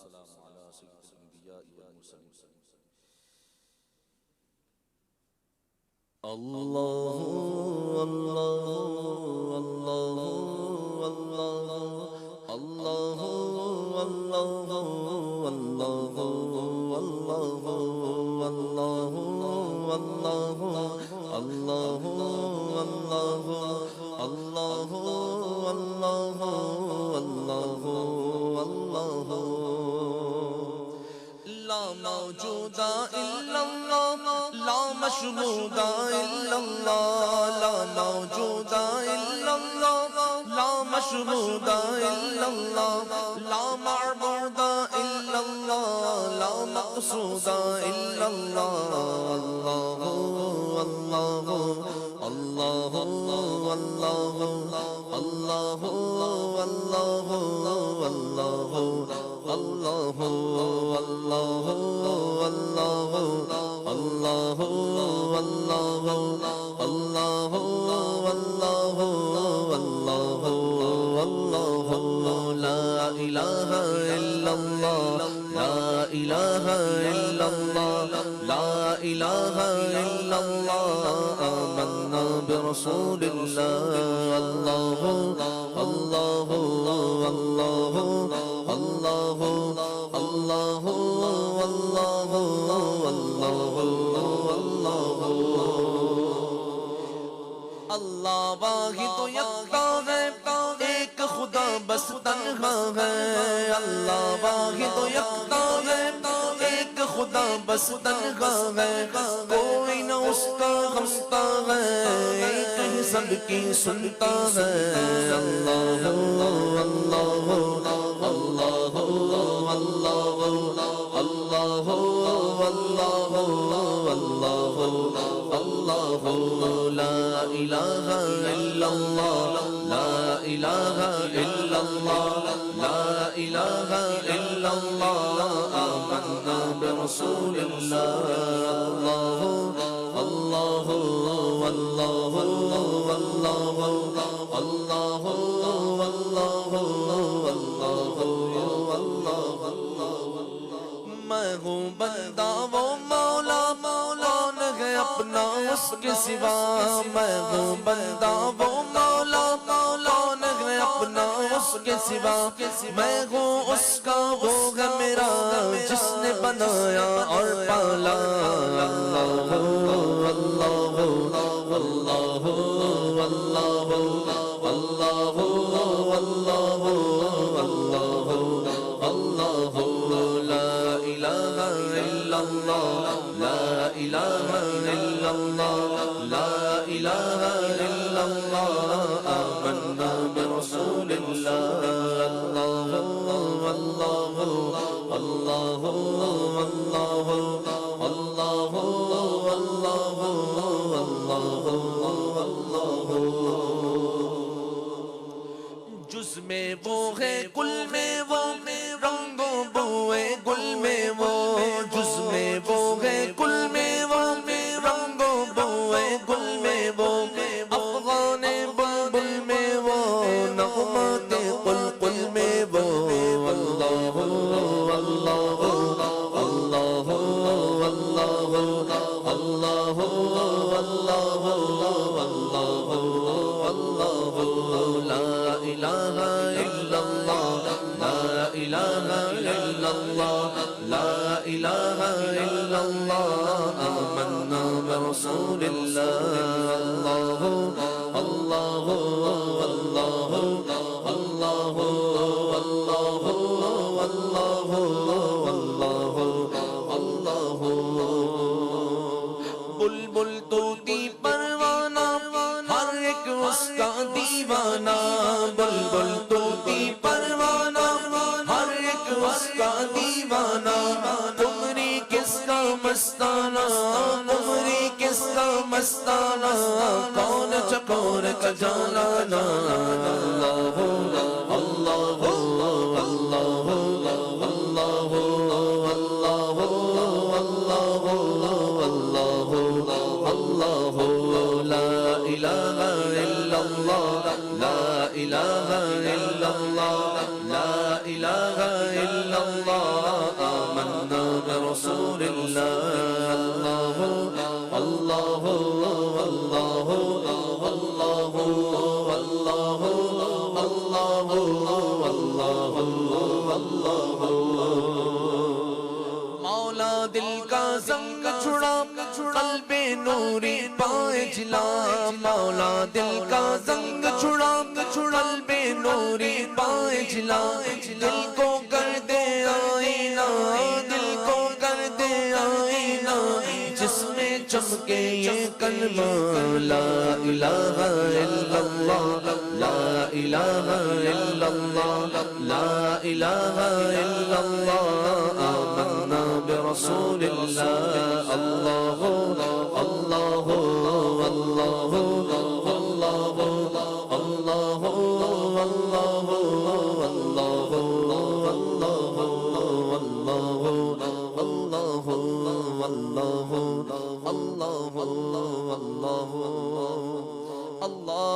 والسلام على سيد الأنبياء والمرسلين. الله الله الله الله الله الله الله الله الله الله الله الله الله الله الله لا موجود إلا الله لا مشهود إلا الله لا موجود إلا الله لا مشهود إلا الله لا معبود إلا الله لا مقصود إلا الله الله الله الله الله الله الله الله الله الله الله الله الله الله الله الله لا إله إلا الله لا إله إلا الله لا إله إلا الله آمنا برسول الله الله الله الله الله الله الله الله اللہ واحد و یکتا ہے ایک خدا بس تنہا ہے اللہ واحد و یکتا ہے ایک خدا بس تنہا ہے کوئی نہ اس کا ہمتا ہے ایک ہی سب کی سنتا ہے اللہ اللہ اللہ اللہ اللہ اللہ اللہ لا الہ الا اللہ لا الہ الا اللہ لا الہ الا اللہ آمنا برسول اللہ اللہ اللہ اللہ اللہ میں ہوں بندہ وہ مولا مولا ہے اپنا اس کے سوا میں ہوں بندہ وہ مولا مولا ہے اپنا اس کے سوا میں ہوں اس کا وہ ہے میرا جس نے بنایا اور پالا اللہ اللہ اللہ اللہ اللہ اللہ اللہ لا الہ الا اللہ لا الہ الا اللہ لا الہ الا اللہ آمنا برسول اللہ اللہ اللہ اللہ اللہ اللہ اللہ جز میں وہ ہے کل میں وہ رنگوں بوئے گل میں وہ جز میں وہ ہے کل میں وہ رنگوں بوئے گل میں وہ افغان بلبل میں وہ نغمات قلقل میں وہ اللہ اللہ اللہ اللہ اللہ اللہ اللہ لا الہ الا اللہ لا الہ الا اللہ لا الہ الا اللہ آمنا برسول اللہ اللہ اللہ اللہ اللہ اللہ اللہ بلبل طوطی پروانہ ہر ایک اس کا دیوانہ بلبل طوطی پروانہ ہر ایک اس کا دیوانہ تمری کس کا مستانہ تمری کس کا مستانہ کون چکور کا جانانا اللہ اللہ اللہ اللہ اللہ اللہ لا الہ الا اللہ لا الہ الا اللہ لا الہ الا اللہ دل کا زنگ چھڑا قلب نوری پائے جلا مولا دل کا زنگ چھڑا قلب نوری پائے جلا دل کو کر دے آئینہ دل کو کر دے آئینہ جس میں چمکے یہ کلمہ لا الہ الا اللہ لا الہ الا اللہ لا الہ الا اللہ آمنا برسول اللہ اللہ اللہ اللہ اللہ اللہ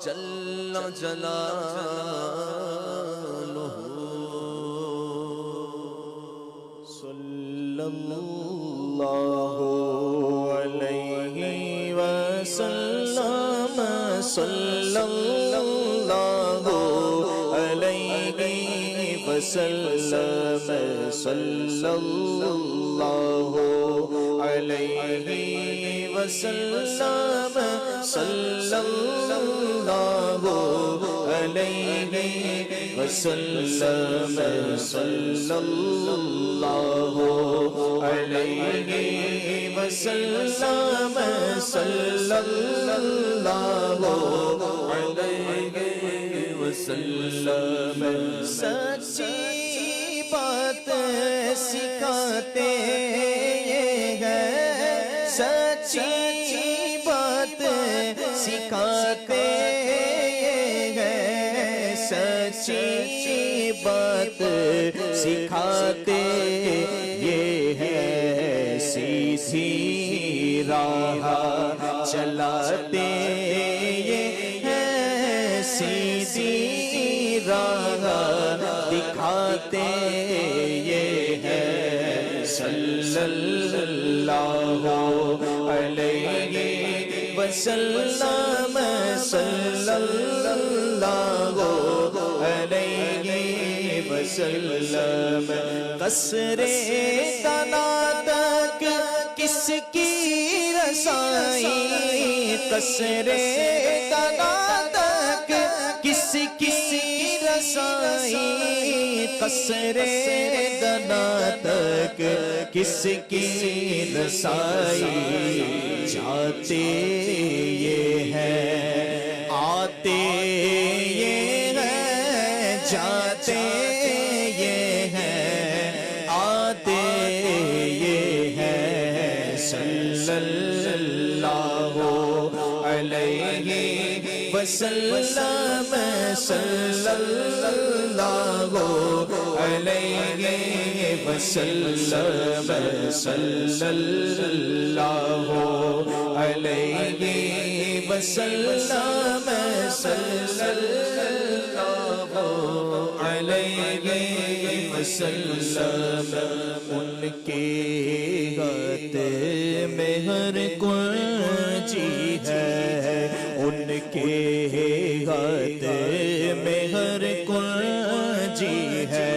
جل جلالہ صلی اللہ علیہ وسلم صلی اللہ علیہ وسلم صلی اللہ علیہ وسلم صلی اللہ علیہ وسلم صلی اللہ علیہ وسلم صلی اللہ علیہ وسلم سچی بات سکھاتے ہیں سچی بات سکھاتے ہیں سچی بات سکھاتے یہ ہے سیدھی راہ چلاتے یہ ہے سیدھی راہ دکھاتے یہ ہے صلی اللہ علیہ وسلم صلی اللہ علیہ وسلم قصر ثنا تک کس کی رسائی قصر ثنا تک کس کی رسائی قصر ثنا تک کس کی رسائی جاتے یہ ہے آتے یہ ہے جاتے یہ ہے آتے یہ ہے صلی اللہ علیہ وسلم صلی اللہ علیہ وسلم صلی اللہ علیہ وسلم صلی اللہ علیہ وسلم ان کے ہاتھ میں ہر کنجی ہے ان کے ہاتھ میں ہر کنجی ہے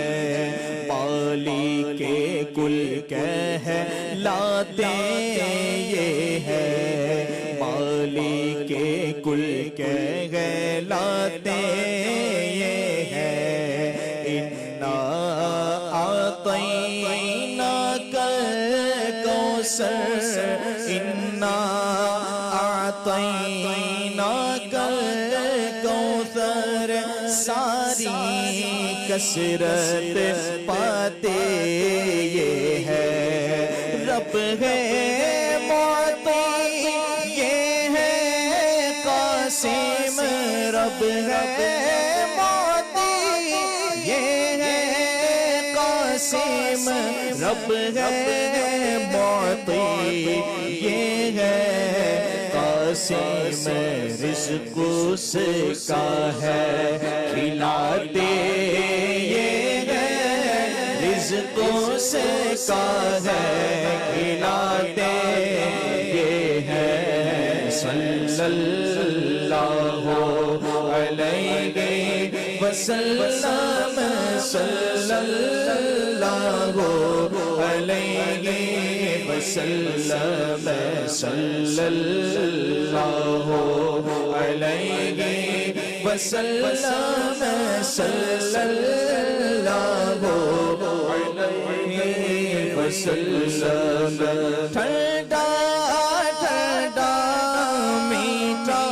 پالی کے کل کہلاتے یہ ہے پالی کے کل کہلاتے یہ ہے انا اعطیناک الکوثر انا اعطیناک الکوثر ساری کثرت پاتے یہ ہے رب ہے معطی یہ ہے قاسم رب ہے معطی یہ ہے قاسم رب ہے معطی یہ ہے قاسم رزق اس کا ہے کھلاتے یہ ہے رزق اس کا ہے کھلاتے یہ ہے صلی اللہ علیہ وسلم صلی اللہ علیہ وسلم صلی اللہ علیہ وسلم صلی اللہ علیہ وسلم ٹھنڈا ٹھنڈا میٹھا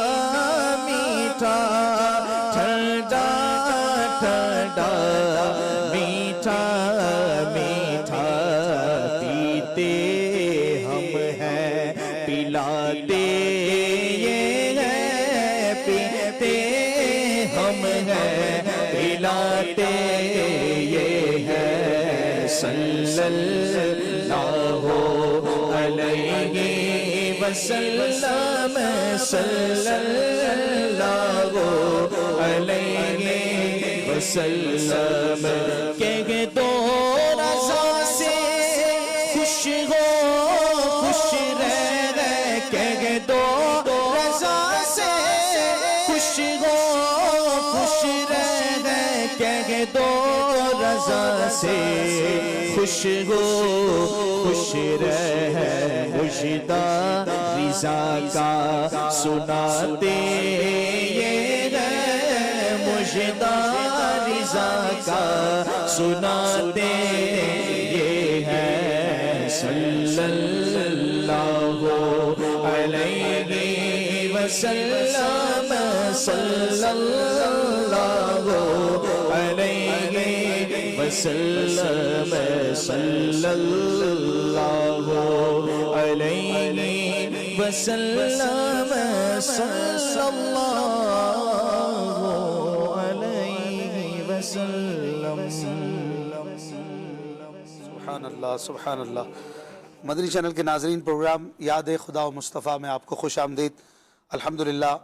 میٹھا ٹھنڈا ٹھنڈا میٹھا میٹھا پیتے ہم ہیں پلاتے یہ ہے پیتے ہم ہیں پلاتے یہ ہے صلی اللہ علیہ وسلم صلی اللہ علیہ وسلم کہ دو رضا سے خوش ہو خوش رہ کہ دو رضا سے خوش ہو خوش رہ کہ دو رضا سے خوش ہو خوش رہ مجدہ رضا کا سناتے یہ ہے مجدہ رضا کا سناتے یہ ہے صلی اللہ علیہ وسلم صلی اللہ علیہ وسلم صلی اللہ علیہ وسلم صلی اللہ علیہ وسلم. سبحان اللہ سبحان اللہ. مدنی چینل کے ناظرین، پروگرام یاد خدا و مصطفیٰ میں آپ کو خوش آمدید. الحمدللہ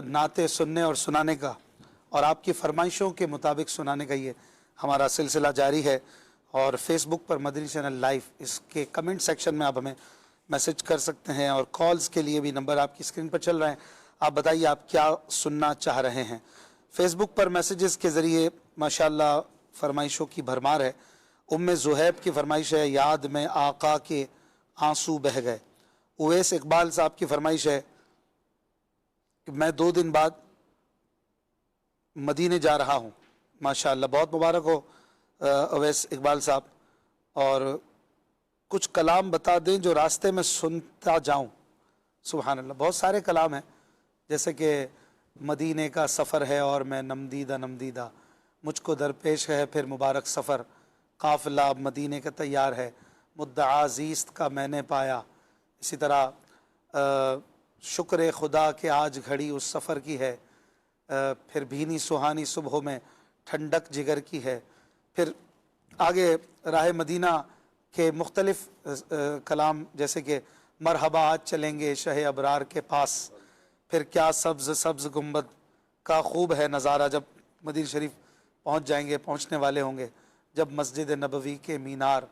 نعتیں سننے اور سنانے کا اور آپ کی فرمائشوں کے مطابق سنانے کا یہ ہمارا سلسلہ جاری ہے. اور فیس بک پر مدنی چینل لائیو، اس کے کمنٹ سیکشن میں آپ ہمیں میسج کر سکتے ہیں، اور کالز کے لیے بھی نمبر آپ کی اسکرین پر چل رہے ہیں. آپ بتائیے آپ کیا سننا چاہ رہے ہیں. فیس بک پر میسیجز کے ذریعے ماشاءاللہ فرمائشوں کی بھرمار ہے. ام زہیب کی فرمائش ہے یاد میں آقا کے آنسو بہہ گئے. اویس اقبال صاحب کی فرمائش ہے کہ میں 2 دن بعد مدینے جا رہا ہوں. ماشاءاللہ بہت مبارک ہو اویس اقبال صاحب. اور کچھ کلام بتا دیں جو راستے میں سنتا جاؤں. سبحان اللہ، بہت سارے کلام ہیں، جیسے کہ مدینے کا سفر ہے اور میں نمدیدہ نمدیدہ، مجھ کو درپیش ہے پھر مبارک سفر، قافلہ اب مدینے کا تیار ہے، مدعا زیست کا میں نے پایا. اسی طرح شکر خدا کہ آج گھڑی اس سفر کی ہے، پھر بھینی سہانی صبحوں میں ٹھنڈک جگر کی ہے. پھر آگے راہ مدینہ کے مختلف کلام، جیسے کہ مرحبا آج چلیں گے شہ ابرار کے پاس، پھر کیا سبز سبز گنبد کا خوب ہے نظارہ، جب مدینہ شریف پہنچ جائیں گے، پہنچنے والے ہوں گے، جب مسجد نبوی کے مینار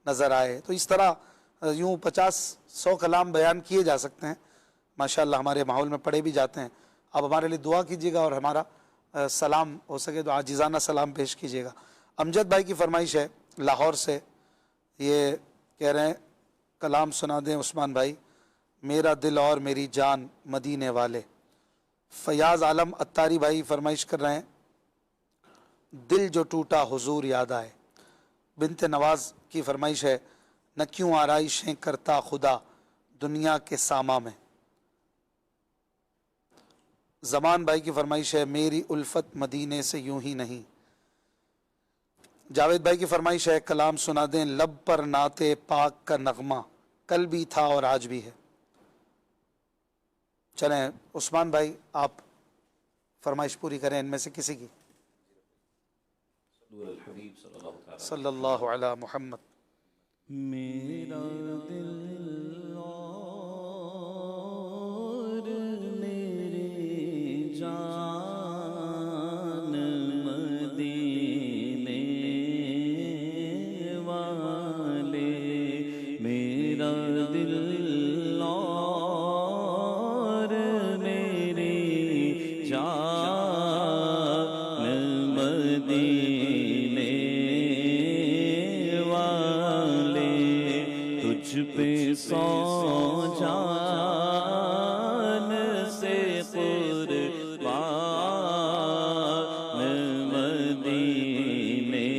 نظر آئے. تو اس طرح یوں 50-100 کلام بیان کیے جا سکتے ہیں. ماشاءاللہ ہمارے ماحول میں پڑھے بھی جاتے ہیں. آپ ہمارے لیے دعا کیجیے گا اور ہمارا سلام ہو سکے تو عاجزانہ سلام پیش کیجیے گا. امجد بھائی کی فرمائش ہے لاہور سے، یہ کہہ رہے ہیں کلام سنا دیں عثمان بھائی، میرا دل اور میری جان مدینے والے. فیاض عالم اتاری بھائی فرمائش کر رہے ہیں دل جو ٹوٹا حضور یاد آئے. بنت نواز کی فرمائش ہے نہ کیوں آرائشیں کرتا خدا دنیا کے ساما میں. زمان بھائی کی فرمائش ہے میری الفت مدینے سے یوں ہی نہیں. جاوید بھائی کی فرمائش ہے کلام سنا دیں لب پر نعت پاک کا نغمہ کل بھی تھا اور آج بھی ہے. چلیں عثمان بھائی آپ فرمائش پوری کریں ان میں سے کسی کی. صلی اللہ علی محمد. میرا دل اور میری جان مدینے والے، میرا دل اور میری جان تجھ پہ سو جان سے قربان مدینے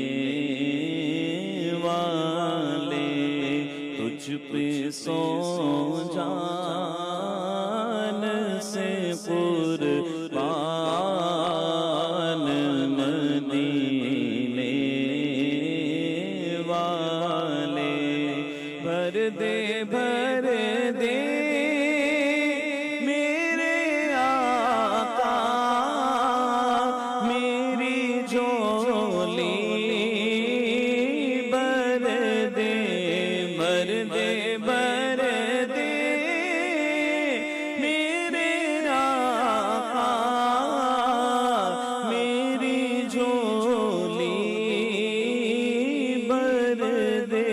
والے، تجھ پہ سو جان سے قربان مدینے والے، بھر دے میرے آقا میری جھولی، بھر دے میرے آقا میری جھولی، بھر دے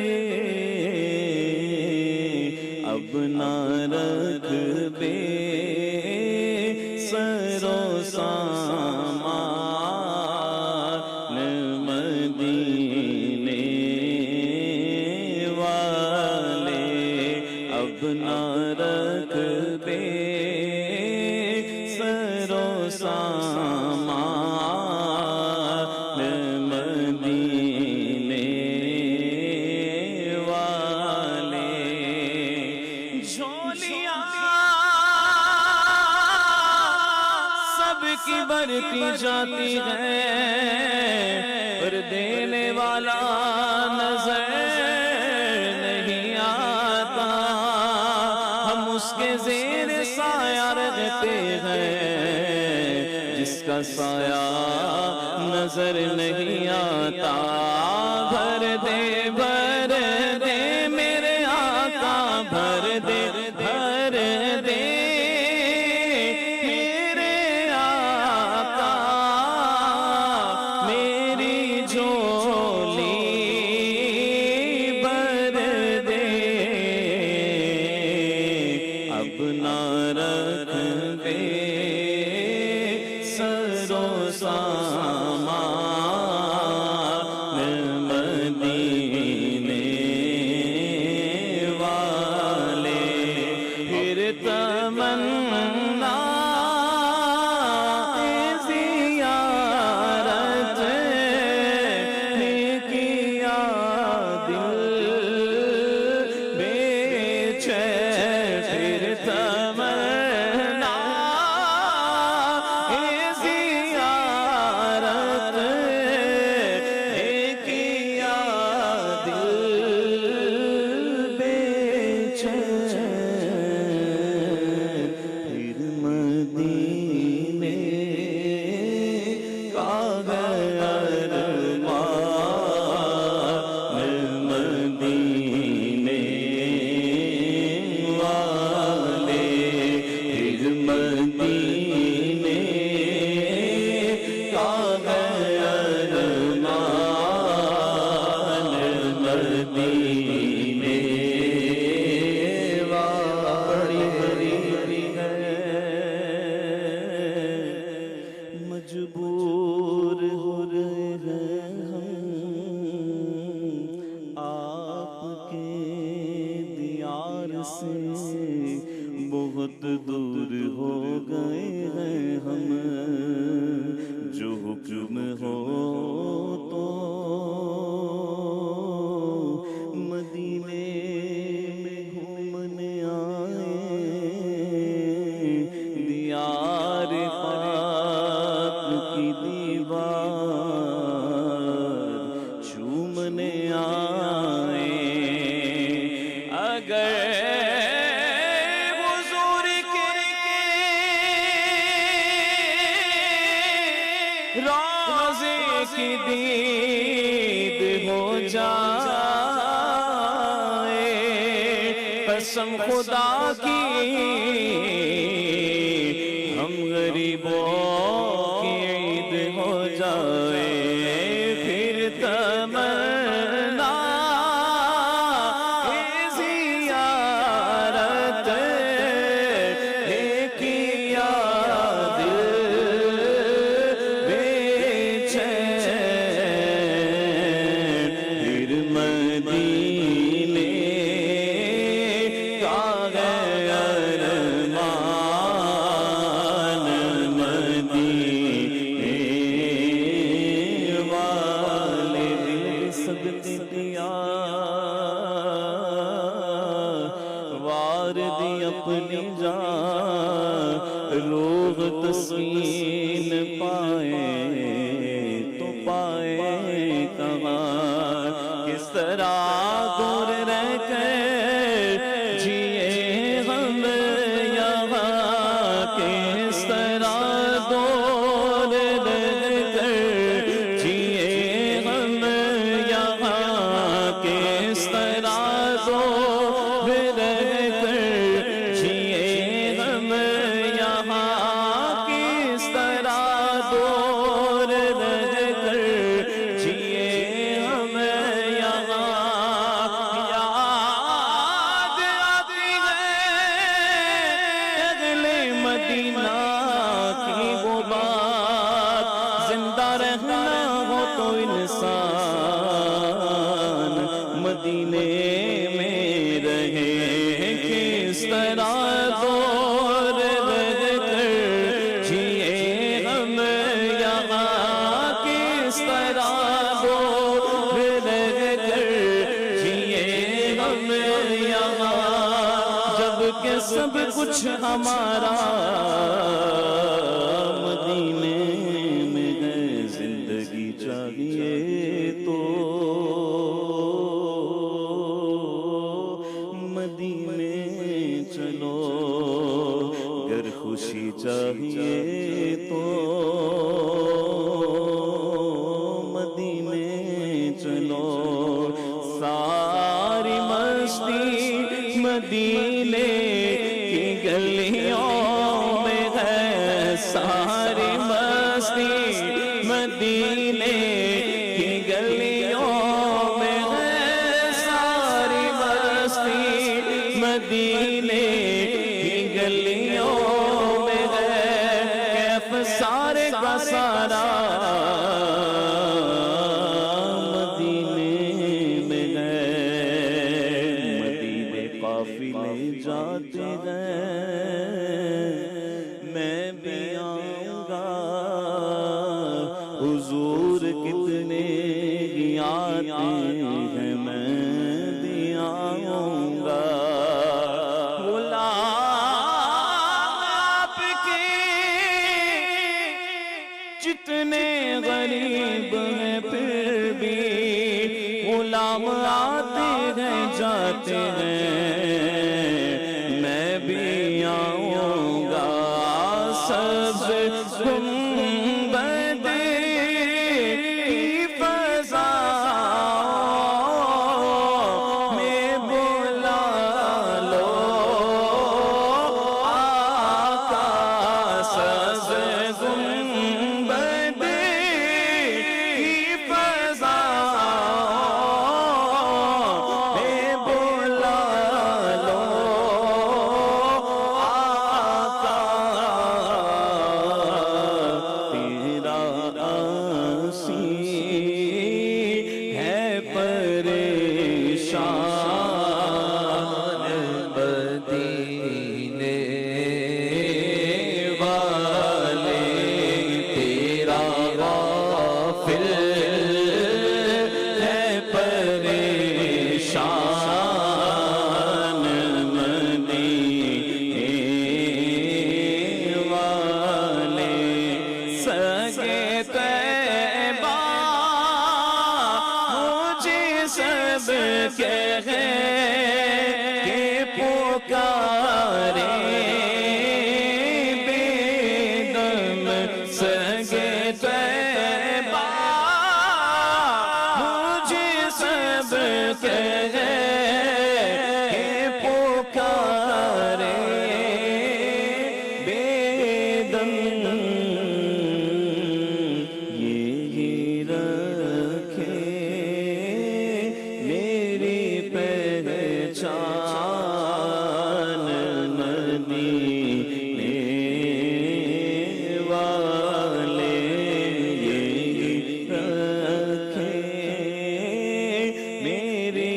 اب نہ رکھ بے سرو سامان مدینے والے، اب نہ رکھ بے سرو سامان مدینے والے، جھولیاں سب کی بھرتی جاتی ہے، پر دینے والا نظر نہیں آتا، ہم اس کے زیر سایہ رہتے ہیں، جس کا سایہ نظر نہیں آتا، بھر دے میرے آقا، بھر دے میرے آقا میری جھولی، بھر دے اب نہ رکھ بے سرو سامان مدینے والے، پھر تمنا زیارت نے کیا دل بے چین، پھر تمنا زیارت نے کیا دل بے چین، پھر مدینے کا گیا ارمان مدینے والے، پھر مدینے کا گیا ارمان مدینے والے، مجبور ہو رہے ہیں ہم آپ کے دیار سے، بہت دور ہو گئے ہیں ہم، جو حکم ہو تو مدینے میں گھومنے آئے، دیار پاک کی دیوار چومنے آئے، اگر حضور کے روضے کی دید ہو جائے، قسم خدا کی ہم غریبوں کی عید ہو جائے، پھر تمنا زیارت نے کیا دل بے چین، پھر مدینے صدقیا وار دی اپنی جان روح تسکین پائے تو پائے کہاں کس طرح دور رہ کر جیے ہم یہاں کس طرح دور رہ کر جیے ہم یہاں کس طرح دور رہ کر جیے ہم یہاں کس طرح دور رہ کر جیے ہم یہاں یاد آتی ہے اہل مدینہ کی وہ بات زندہ رہنا ہو تو انسان مدینے میں رہے کس طرح دور رہ کر جیے ہم یہاں کس طرح دور رہ کر جیے ہم یہاں جب کہ سب کچھ ہمارا مدینے میں ہے زندگی چاہیے تو مدینے چلو گر خوشی چاہیے تو مدینے چلو ساری مستی مدینے کی گلیوں میں ہے ساری مستی مدینے کی گلیوں میں ہے ساری مستی مدینے کی گلیوں میں ہے کیف سارے کا سارا مدینے میں ہے مدینے قافلے جاتے ہیں میں بھی آؤں گا حضور کتنے ہی آتے ہیں میں بھی آؤں گا غلام آپ کے جتنے غریب ہیں پھر بھی غلام آتے ہیں جاتے ہیں میں بھی آؤں گا سبز گنبد کی فضا میں بلا لو آقا سبز گنبد کی فضا میں بلا لو آقا تیرا آسی ہے پریشان مدینے والے تیرا غافل ہے پریشان مدینے والے سگے طیبہ مجھے سب کے ہیں کہ پکارے بے دم سگے طیبہ مجھے سب کے ہیں کہ پکارے بے دم یہی رکھے میری پہچان مدینے والے یہی رکھے میری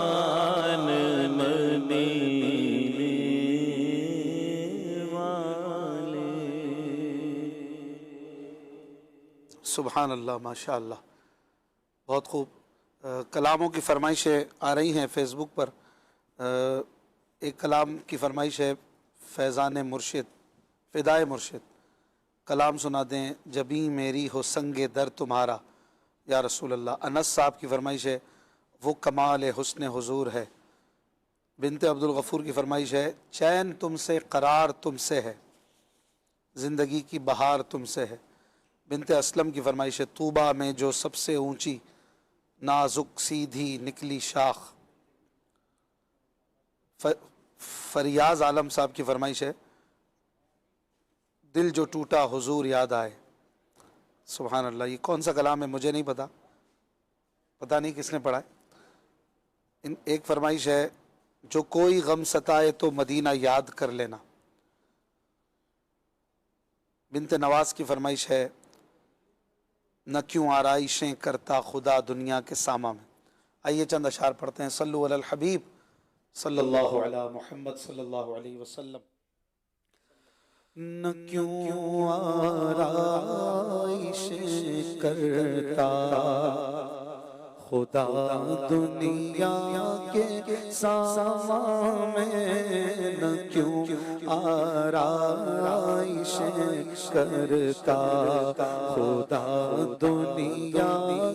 پہچان مدینے والے سبحان اللہ ماشاء اللہ بہت خوب. کلاموں کی فرمائشیں آ رہی ہیں فیس بک پر. ایک کلام کی فرمائش ہے فیضان مرشد، فدائے مرشد. کلام سنا دیں جبیں میری ہو سنگ در تمہارا یا رسول اللہ. انس صاحب کی فرمائش ہے وہ کمال حسن حضور ہے. بنت عبد الغفور کی فرمائش ہے چین تم سے، قرار تم سے ہے، زندگی کی بہار تم سے ہے. بنت اسلم کی فرمائش ہے طوبہ میں جو سب سے اونچی نازک سیدھی نکلی شاخ. فریاض عالم صاحب کی فرمائش ہے دل جو ٹوٹا حضور یاد آئے. سبحان اللہ. یہ کون سا کلام ہے مجھے نہیں پتہ نہیں کس نے پڑھا ہے. ایک فرمائش ہے جو کوئی غم ستائے تو مدینہ یاد کر لینا. بنت نواز کی فرمائش ہے نہ کیوں آرائشیں کرتا خدا دنیا کے ساماں میں. آئیے چند اشعار پڑھتے ہیں. صلو علی الحبیب صلی اللہ علی محمد صلی اللہ علیہ وسلم. نہ کیوں آرائشیں کرتا خدا دنیا کے ساماں میں، نہ کیوں آرائشیں کرتا خدا دنیا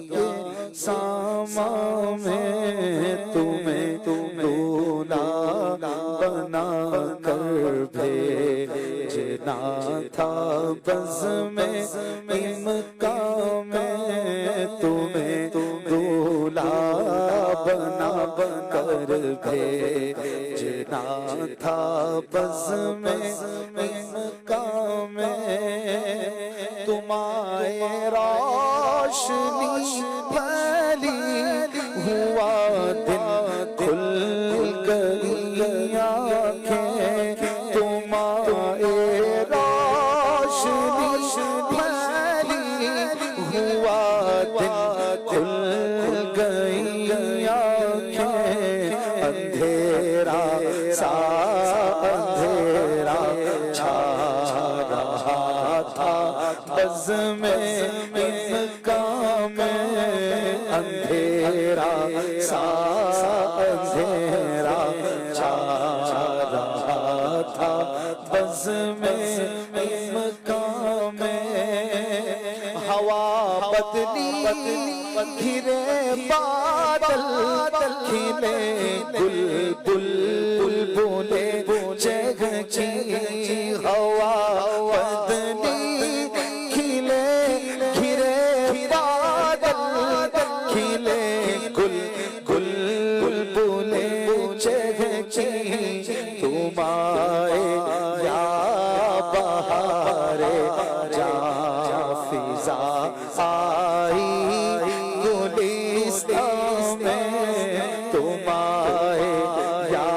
کے ساماں میں. تمہیں دولہا بنا کر بھیجنا تھا بزم امکان میں. تمہیں بنا کر بھیجنا تھا بزم امکان میں. تمہارے روشنی پھیلی ہوا دل کھل گئی آنکھیں. تمہارے روشنی پھیلی ہوا دل کھل گئی آنکھیں. اندھیرا سا اندھیرا چھا رہا تھا بزم امکان میں. اندھیرا سا اندھیرا چھا رہا تھا بزم امکان میں. ہوا بدلی گھرے بادل کھلے گل بلبلے چہکی. ہوا بدلی کھلے گھرے بادل کھلے گل بلبلے چہکی. تمہارے یا بہارے جاں فضا آئی گلستان میں. تمہارے یا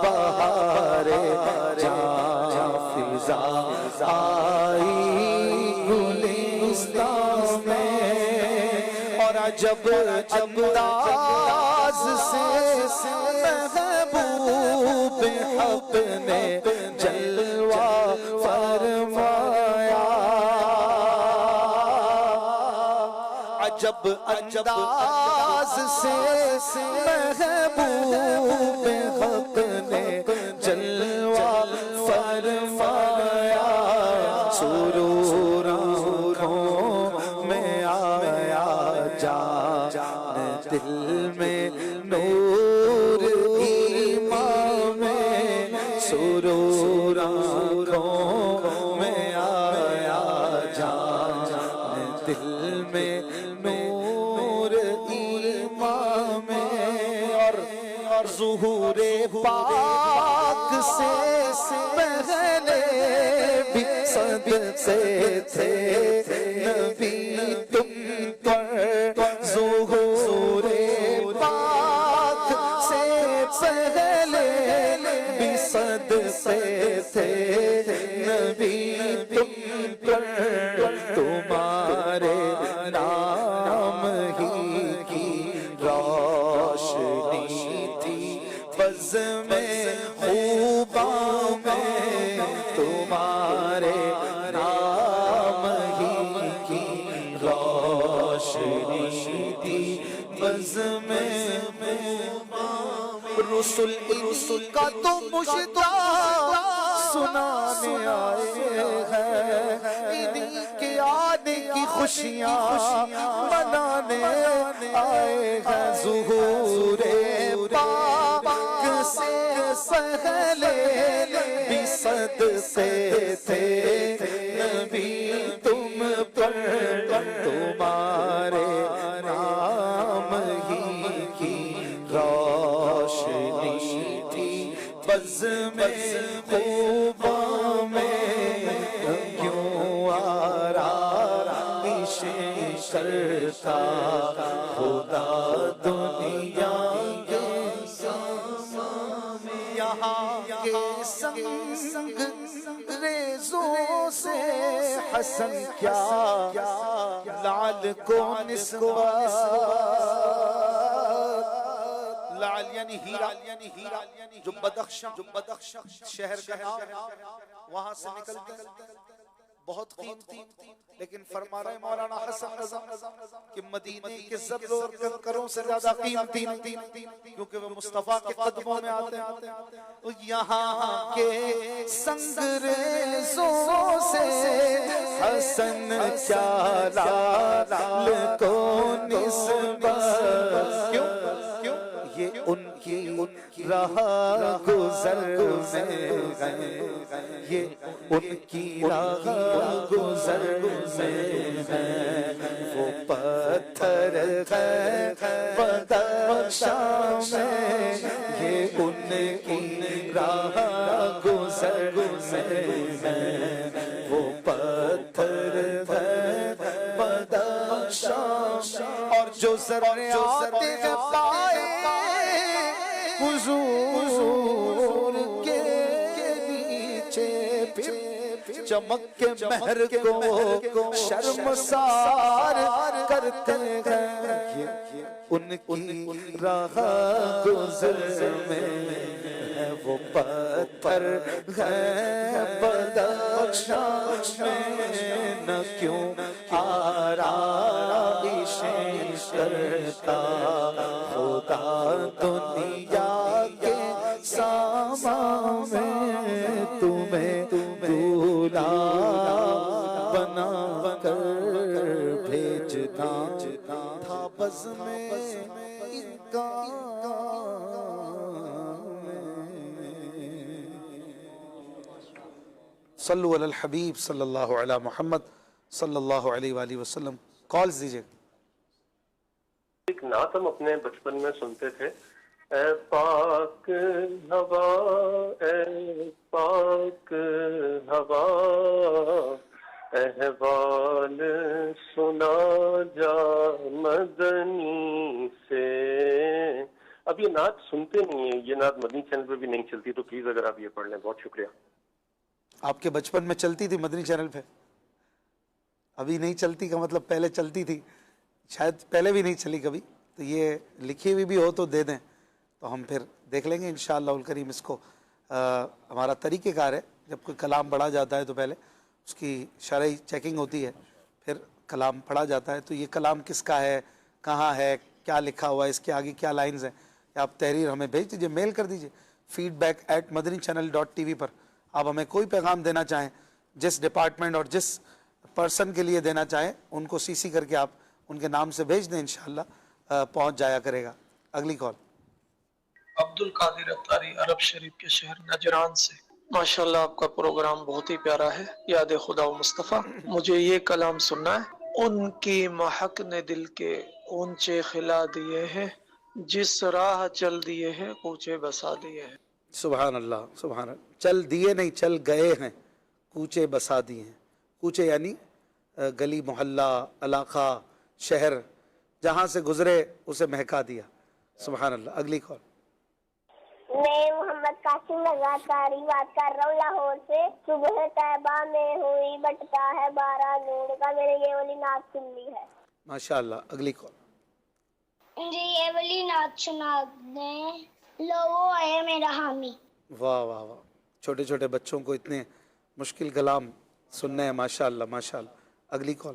بہارے جاں فضا آئی گلستان میں. اور عجب انداز سے محبوب حق نے جلوہ فرمایا. عجب انداز سے محبوب حق نے جلوہ فرمایا. سرور آنکھوں میں آیا جان دل میں نور ایمان میں. سرور آنکھوں میں آیا جان دل میں نور ایمان میں. اور ظہور پاک سے پہلے بھی صدقے تھے نبی تم پر. ظہور پاک سے پہلے بھی صدقے تھے نبی تم پر. تمہارے نام ہی کی روشنی تھی بزم خوباں میں. تمہارے نام ہی کی روشنی روشنی تھی بز میں رسول کا تو مجدہ سنانے آئے ہیں، انہی کے آنے کی خوشیاں منانے آئے ہیں۔ ظہور پاک سے پہلے بھی صدقے تھے نبی تم پر، تمہارے نام ہی کی روشنی تھی بز میں خوباں میں، کیوں آرامش کرتا خدا دنیا کے سامنے، یہاں کے سنگ ریزوں سے حسن کیا لعل کو نسبت، لعل یعنی ہیرا، جو بدخشاں شہر کا نام وہاں سے نکلتے بہت قیمتی، لیکن فرما رہے مولانا حسن رضا کہ مدینے کے زر اور کنکروں سے زیادہ قیمتی نہیں، کیونکہ وہ مصطفیٰ کے قدموں میں آتے ہیں۔ یہاں کے سنگ ریزوں سے حسن کیا لعل کو نسبت، کیوں یہ ان کی راہ گزر میں ہے، یہ ان کی راہ گزر میں ہے، وہ پتھر ہے بدخشاں میں، یہ ان کی راہ گزر میں ہے، وہ پتھر ہے بدخشاں، اور جو ذرات پائے حضور کے نیچے چمک کے مہر کو شرمسار کرتے ہیں، ان کی راہ گزر میں ہے، وہ پتھر ہے بدخشاں میں، نہ کیوں آرامش کرتا خدا دنیا کے سامان میں، تمہیں دولہا بنا کر بھیجتا تھا بز میں ان کا۔ صلو علی الحبیب صلی اللہ علی محمد صلی اللہ علیہ وآلہ وسلم۔ کالز دیجئے۔ ایک نعت ہم اپنے بچپن میں سنتے تھے، اے پاک ہوا، اے پاک ہوا، احوال سنا جا مدنی سے۔ اب یہ نعت سنتے نہیں ہیں، یہ نعت مدنی چینل پہ بھی نہیں چلتی، تو پلیز اگر آپ یہ پڑھ لیں، بہت شکریہ۔ آپ کے بچپن میں چلتی تھی مدنی چینل پہ؟ ابھی نہیں چلتی کا مطلب پہلے چلتی تھی، شاید پہلے بھی نہیں چلی کبھی، تو یہ لکھی ہوئی بھی ہو تو دے دیں، تو ہم پھر دیکھ لیں گے انشاءاللہ الکریم اس کو۔ ہمارا طریقہ کار ہے، جب کوئی کلام پڑھا جاتا ہے تو پہلے اس کی شرعی چیکنگ ہوتی ہے، پھر کلام پڑھا جاتا ہے، تو یہ کلام کس کا ہے، کہاں ہے، کیا لکھا ہوا ہے، اس کے آگے کیا لائنز ہیں، آپ تحریر ہمیں بھیج دیجیے، میل کر دیجیے feedback@madanichannel.tv پر۔ آپ ہمیں کوئی پیغام دینا چاہیں، جس ڈپارٹمنٹ اور جس پرسن کے لیے دینا چاہیں، ان کو سی سی کر کے آپ ان کے نام سے بھیج دیں، انشاءاللہ پہنچ جایا کرے گا۔ اگلی کال۔ عبد القادر اتاری، عرب شریف کے شہر نجران سے۔ ماشاءاللہ آپ کا پروگرام بہت ہی پیارا ہے، یاد خدا و مصطفیٰ۔ مجھے یہ کلام سننا ہے، ان کی محک نے دل کے اونچے کھلا دیے ہیں، جس راہ چل دیے ہیں کوچے بسا دیے ہیں۔ سبحان اللہ، سبحان اللہ۔ چل دیے نہیں، چل گئے ہیں، کوچے بسا دیے ہیں۔ کوچے یعنی گلی محلہ، علاقہ، شہر، جہاں سے گزرے اسے مہکا دیا۔ سبحان اللہ۔ اگلی کال۔ میں محمد قاسم نگاتاری بات کر رہا ہوں لاہور سے۔ صبح طیبہ میں ہوئی بٹتا ہے بارہ نور کا، میں نے یہ والی نعت سن لی ہے۔ ماشاءاللہ۔ اگلی کال۔ مجھے یہ والی نعت سنا دیں، لو وہ ہے میرا حامی۔ واہ واہ واہ، چھوٹے چھوٹے بچوں کو اتنے مشکل کلام سننے ہیں، ماشاءاللہ ماشاءاللہ۔ اگلی کال۔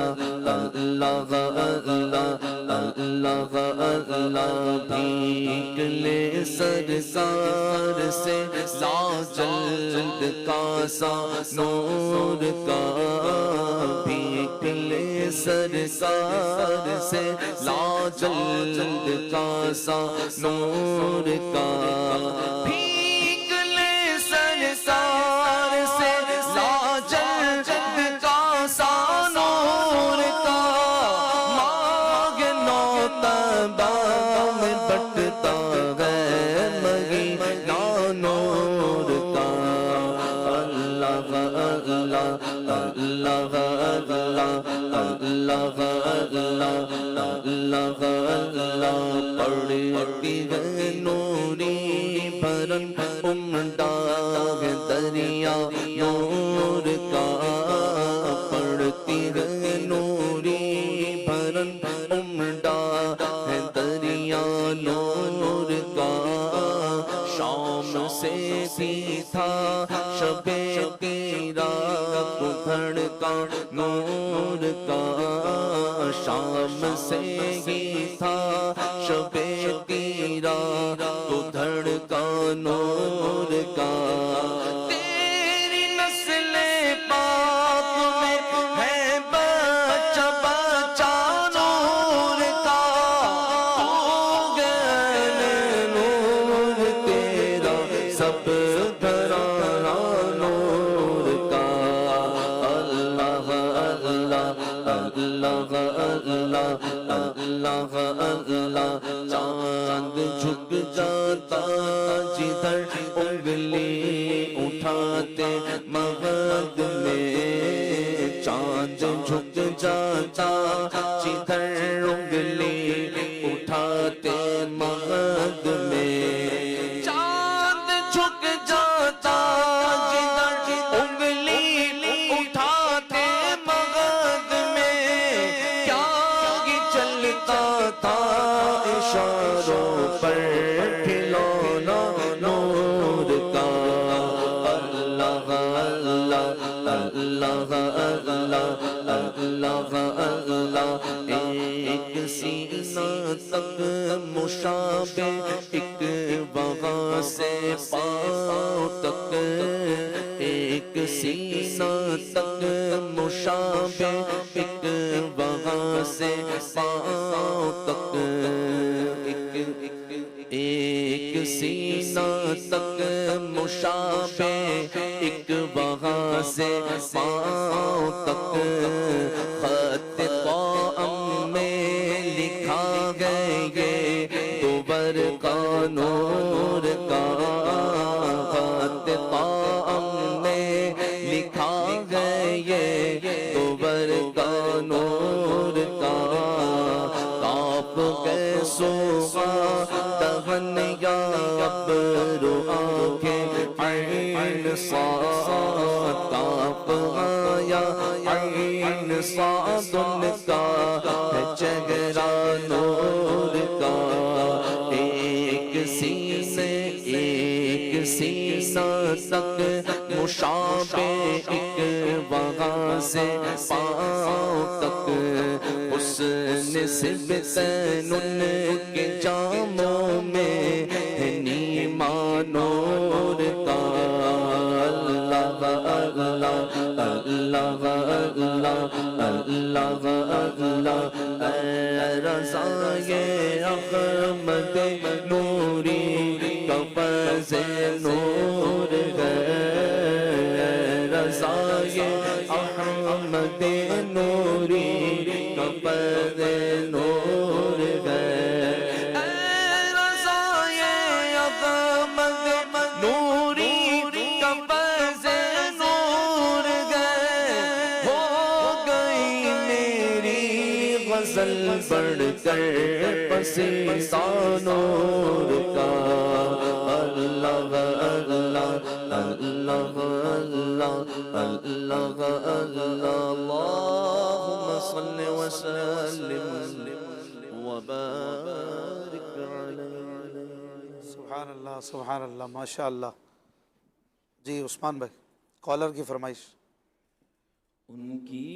اللہ اللہ اللہ بھیگ لے سرکار سے لاجلد کاسا نور کا بھیگ لے سرکار سے لاجلد کاسا نور کا بھیگ لے سرکار سے لاجلد کاسا نور کا مانگ نو تبا میں بٹتا ہے مہینہ نور کا اللہ اللہ اللہ اللہ اللہ اللہ پڑھتی ہے نوری بھرن عمدہ ہے دریا نور کا پڑھتی ہے نوری بھرن عمدہ ہے دریا نور کا شام سے بھی تھا شب تیرا دھڑکا نور کا شام سے ہی تھا شب تیرا تو دھڑکا نور کا تیری نسل پاک میں ہے بچہ بچہ نور کا تو گل نور تیرا سب گھرانہ نور کا اللہ اللہ اللہ اللہ اللہ اللہ چاند جھک جاتا جدھر انگلی اٹھاتے مغد میں چاند جھک جاتا جدھر انگلی اٹھاتے مغد میں چاند جھک جاتا جدھر انگلی اٹھاتے مغد میں کیا ہی چلتا تھا اشاروں پر کھلونا نور کا اللہ اللہ اللہ اللہ اللہ اللہ ایک سینہ تک مشابہ ایک وہاں سے پاؤں تک ایک سینہ تک مشابہ ایک وہاں سے پاؤں تک ایک سینہ تک مشابہ ایک وہاں سے پاؤں تک خط قائم میں لکھا گئے تو برقع نور کا خط قائم میں لکھا گئے تو برقع نور کا کاپ گئے سوغا دہن یا ابرو آنکھیں عین صاد کاپ آیا عین صاد ان کا ہے چہرہ نور کا ایک سینہ تک مشابہ ایک وہاں سے پاؤں تک حسن سبتن ان کے جاموں میں ہے نیما نور کا اللہ اللہ اللہ اللہ اللہ اے رضائے احمد نوری کا فیض نور ہے رضائے احمد نوری کا فیض نور ہے اے رضائے احمد نوری کا فیض نور ہے ہو گئی میری غزل بڑھ کر پسیدہ نور کا اللہ اللہ اللہ اللہ اللہ اللہم صل وسلم وبارک علیہ سبحان اللہ سبحان اللہ ماشاء اللہ. جی عثمان بھائی کالر کی فرمائش. ان کی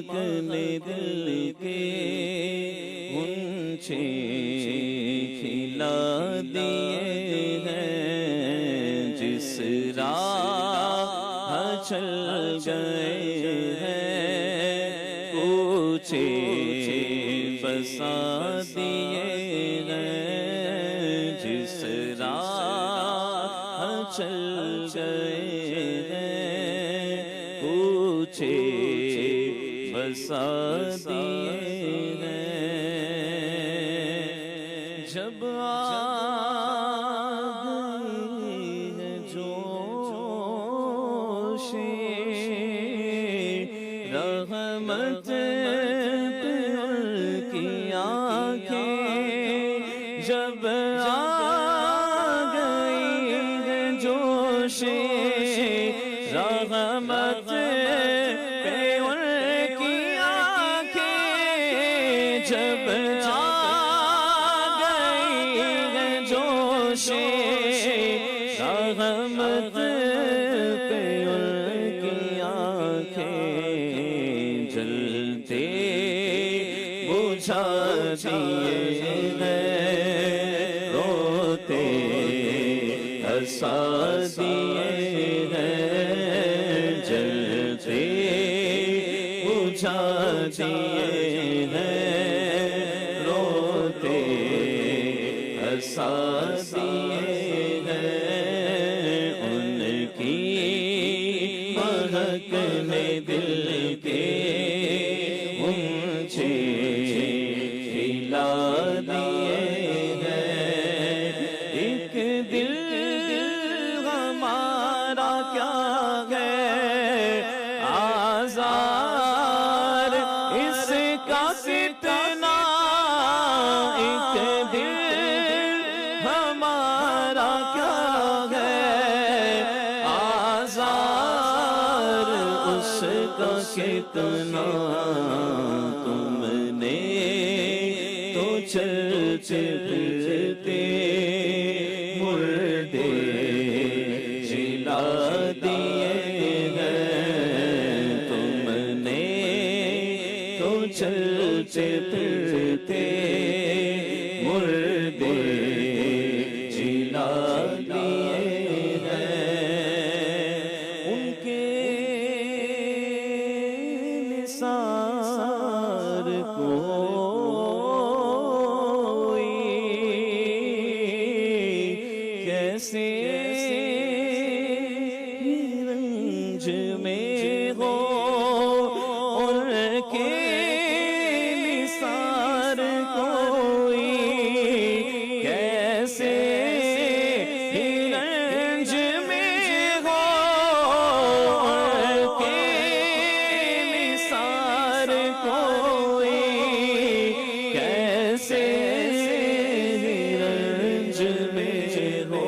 نے دل کے غنچے کھلا دیے ہیں، جس راہ چل گئے ہیں کوچے بسا دیے ہیں، جس راہ چل گئے ہیں کوچے بسا دیے ہیں، جب رحمت کی آنکھیں جب آ گئی ہے جوش رحمت پہ ان کی آنکھیں جب آ گئی ہے جوش رحمت پہ ان کی آنکھیں جلتے بجھا دیے ہیں، روتے ہنسا دیے ہیں، جلتے بجھا دیے ہیں، روتے ہنسا دیے ہیں، ان کی مہک نے دل کے غنچے کھلا دیے ہیں، ایک دل ہمارا کیا ہے آزار، اس کا کتنا ایک دل ہمارا کیا ہے آزار، اس کا کتنا تم نے تو چلتے پھرتے مردے جلا دیے ہیں، تم نے تو چلتے پھرتے مردے جلا دیے ہیں، ان کے نثار کوئی کیسے رنج میں ہو، ان کے نثار کوئی کیسے رنج میں ہو، ان کے نثار کوئی کیسے رنج میں ہو،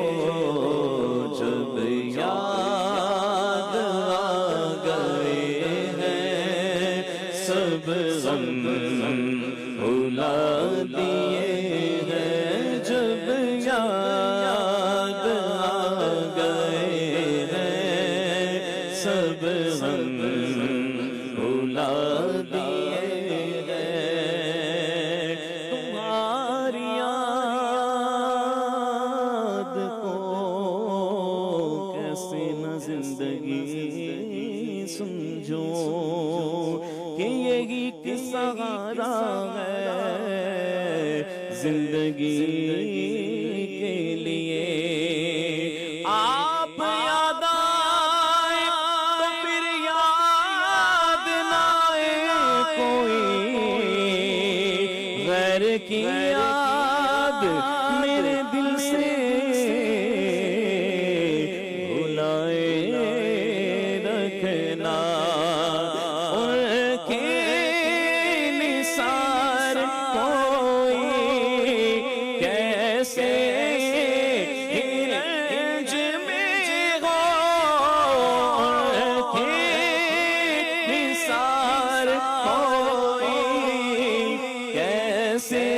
جب یاد آ گئے ہیں سب غم بھلا دیے ہیں، جب یاد آ گئے ہیں سب غم بھلا دیے ہیں، تمہاری یاد کو کیسے نہ زندگی سمجھو کہ یہی کہ سہارا ہے زندگی کے لیے، آپ یاد آئے تو پھر یاد نہ آئے کوئی، غیر کی یاد میرے دل سے بھلائے رکھنا، ان کے نثار کوئی کیسے رنج میں ہو، ان کے نثار کوئی کیسے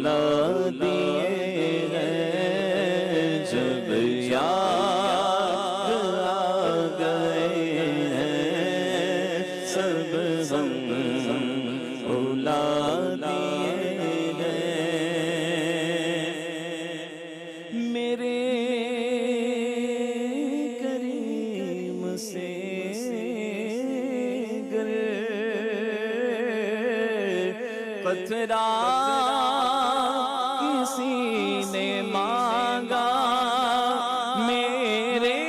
مولا دیے ہیں جب یاد آ گئے ہیں سب غم مولا دیے ہیں میرے کریم سے گر قطرہ کسی نے مانگا میرے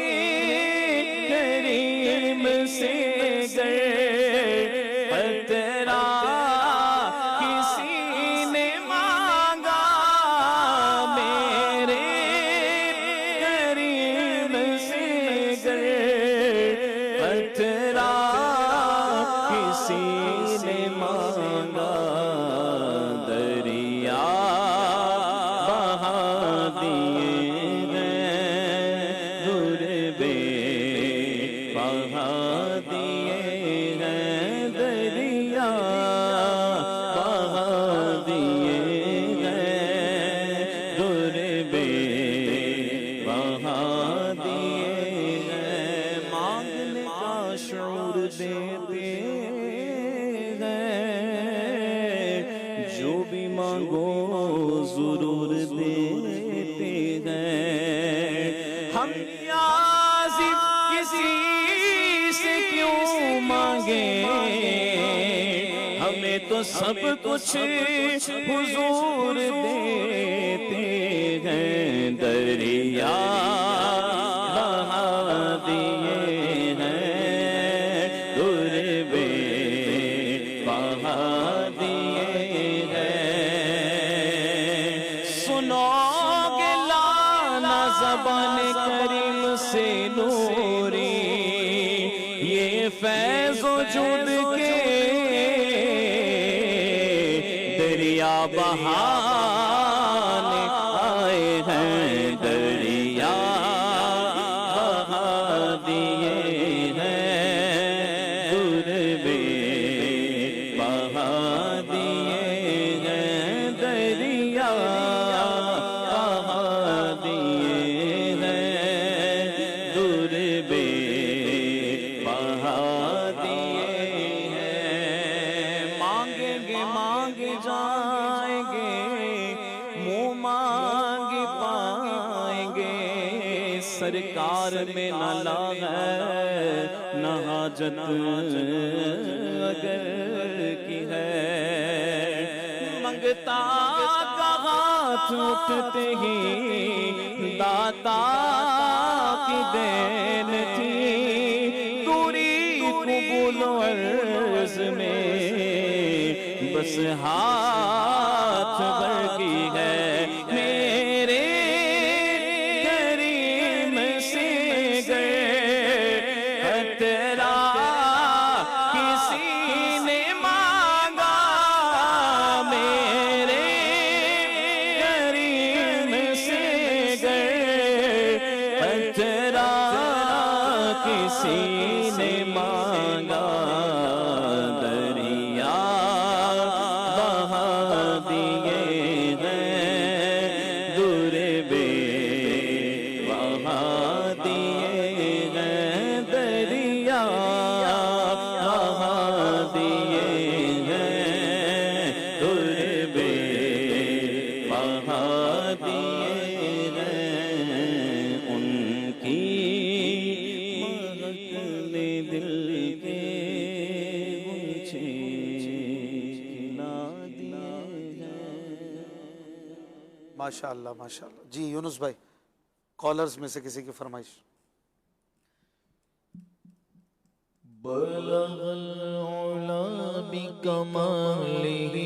کریم سے گر قطرہ کسی نے مانگا میرے کریم سے گر قطرہ کسی نے مانگا دریا بہا دیے ہیں در بے بہا دیے ہیں دریا بہا دیے ہیں در بے بہا دیے ہیں مانگنے کا شعور دیتے جو بھی مانگو ضرور دیتے ہیں ہم نیازی کسی سے کیوں مانگیں ہمیں تو سب کچھ حضور دیتے ہیں دریا بہا دیے ہیں در بے بہا دیے سنو گے لانا زبان کریم سے نوری یہ فیض وجود کے دریا بہانے آئے ہیں دریا بہا دیے ہیں در بے بہا دیے ہیں دریا بہا دیے ہیں در بے بہا دیے ہیں مانگیں گے مانگ جائیں گے منہ مانگ پائیں گے سرکار میں نہ لا ہے نہ حاجت اگر کی ہے منگتا کا ہاتھ اٹھتے ہی داتا کی دین تھی دوری قبول و عرض میں بس ہاتھ بھر کی ہے میرے کریم سے گئے خطرہ کسی نے مانگا میرے کریم سے گئے خطرہ کسی نے مانگا دریا بہا دیے ہیں در بے بہا دیے ہیں دریا بہا دیے ہیں در بے بہا دیے ہیں ان کی مہک نے دل کے گلچھے کھلا دیے ہیں ماشاءاللہ ماشاءاللہ. جی یونس بھائی کالرز میں سے کسی کی فرمائش. بلغ العلا بکمالہ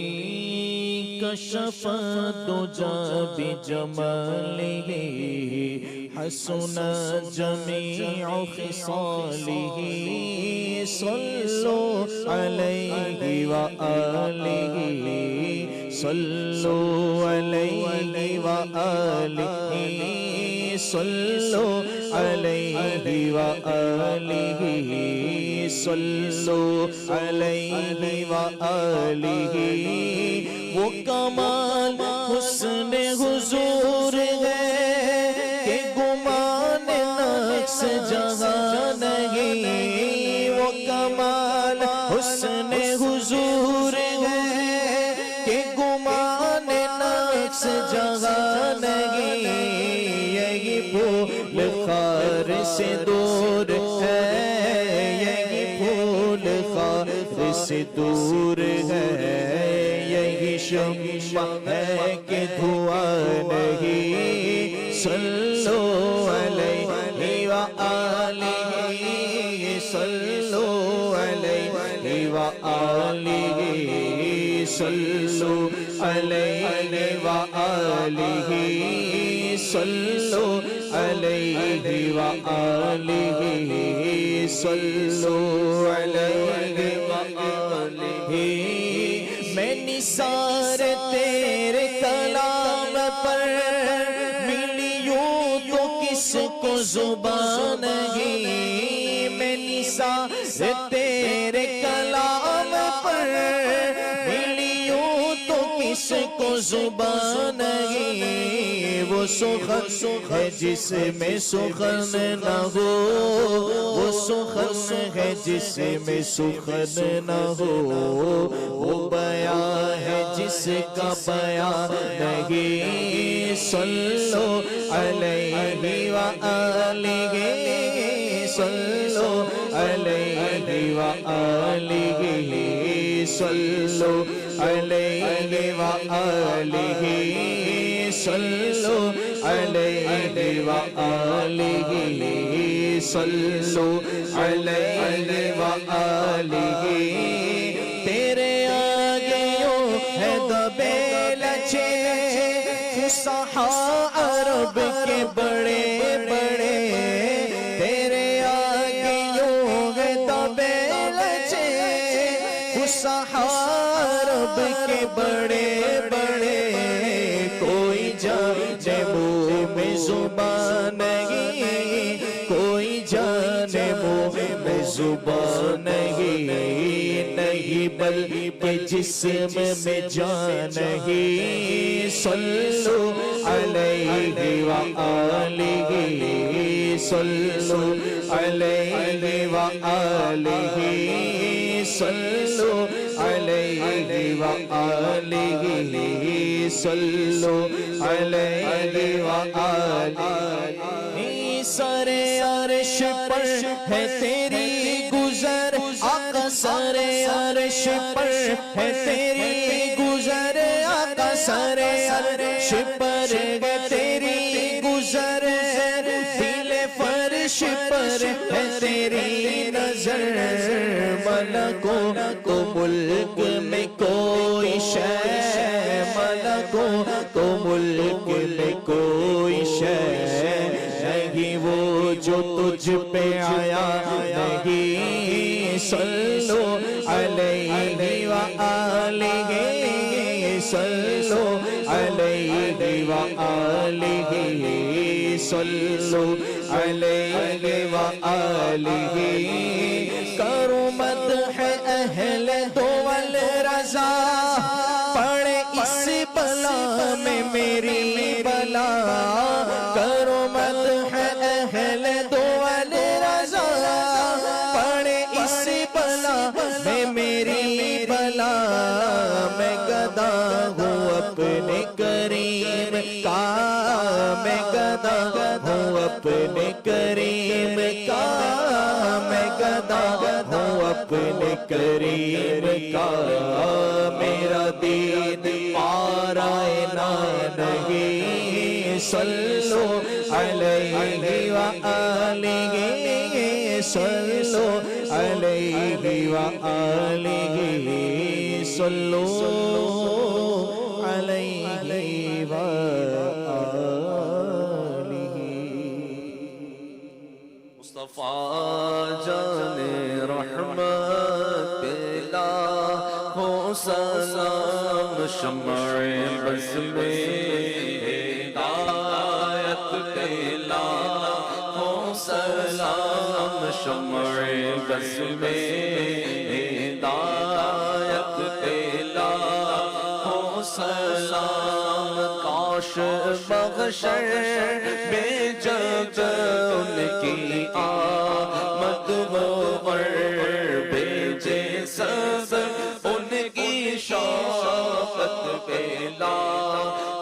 کشف الدجى بجمالہ حسن جميع خصاله صلوا عليه وآله صلوا عليه وآله صلو علیہ وآلہ صلو علیہ وآلہ وہ کمال حسن حضور ہے کہ گمان نقص جہاں نہیں وہ کمال حسن حضور ہے کہ گمان نقص جہاں نہیں یہی پھول خار سے دور ہے یہی پھول خار سے دور ہے یہی شمع ہے کہ دھواں نہیں صلو علیہ وآلہ صلو علیہ وآلہ صلو علیہ وآلہ صلو علیہ وآلہ صلو علیہ وآلہ میں نثار تیرے کلام پر ملیوں تو کس کو زبان نہیں میں نثار تیرے کلام پر ملیوں تو کس کو زبان نہیں وہ سخن ہے جس میں سخن نہ ہو وہ سخن ہے جس میں سخن نہ ہو وہ بیان ہے جس کا بیان نہیں صلو علیہ وآلہ صلو علیہ وآلہ صلو علیہ وآلہ صلو علیہ وآلہ صلو علیہ وآلہ تیرے آگے یوں ہے دبے لچے فصحاء عرب کے بڑے بڑے تیرے آگے یوں ہے دبے لچے فصحاء عرب کے بڑے بڑے کوئی جانے منہ میں زبان نہیں کوئی جانے منہ میں زبان نہیں بلکہ جسم میں جان نہیں صلو علیہ وآلہ صلو علیہ وآلہ صلو علیہ وآلہ صلو علیہ وآلہ سر عرش پر ہے تیری گزر آقا سر عرش پر ہے تیری گزر آقا سر عرش پر ہے تیری گزر دل فرش پر ہے تیری نظر ملکوں کو ملک میں کوئی شے ملکوں کو ملک میں کوئی شے نہیں وہ جو تجھ پہ آیا نہیں صلو علیہ وآلہ صلو علیہ وآلہ صلو علیہ وآلہ کرو مدح اہل دول رضا پڑے اس بلا میں میری بلا کرو مدح اہل دول رضا پڑے اس بلا میں میری بلا میں گدا ہوں اپنے کریم کا میں گدا ہوں اپنے کریم کا میں گدا ہوں اپنے کریم کا میرا دین پارائے نہیں صلو علیہ وآلہ صلو علیہ وآلہ صلو علیہ وآلہ مصطفیٰ جان رحمت پلا ہو سلام شمع بز میں ہدایت پلا شمع بز میں ہدایت پلا ہو سلام کاش بغشر میں جب ان کی آمد وہ بھیجے سب ان کی شوقت پلا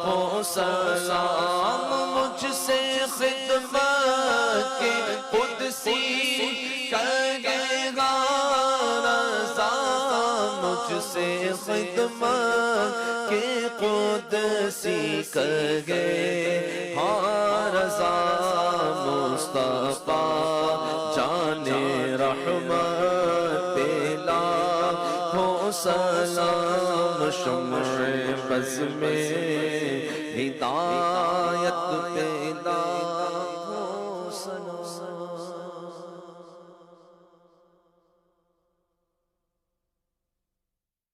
ہو سلام مجھ سے خدمت کے قدسی کرے گا رضا مجھ سے خدمت کے قدسی کرے ہاں رضا مصطفیٰ جان رحمت پلا ہو سلام شمع بز میں ہدایت پلا ہو سلام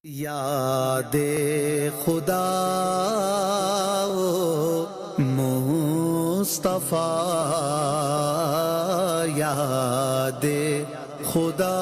یاد خدا مصطفیٰ یاد خدا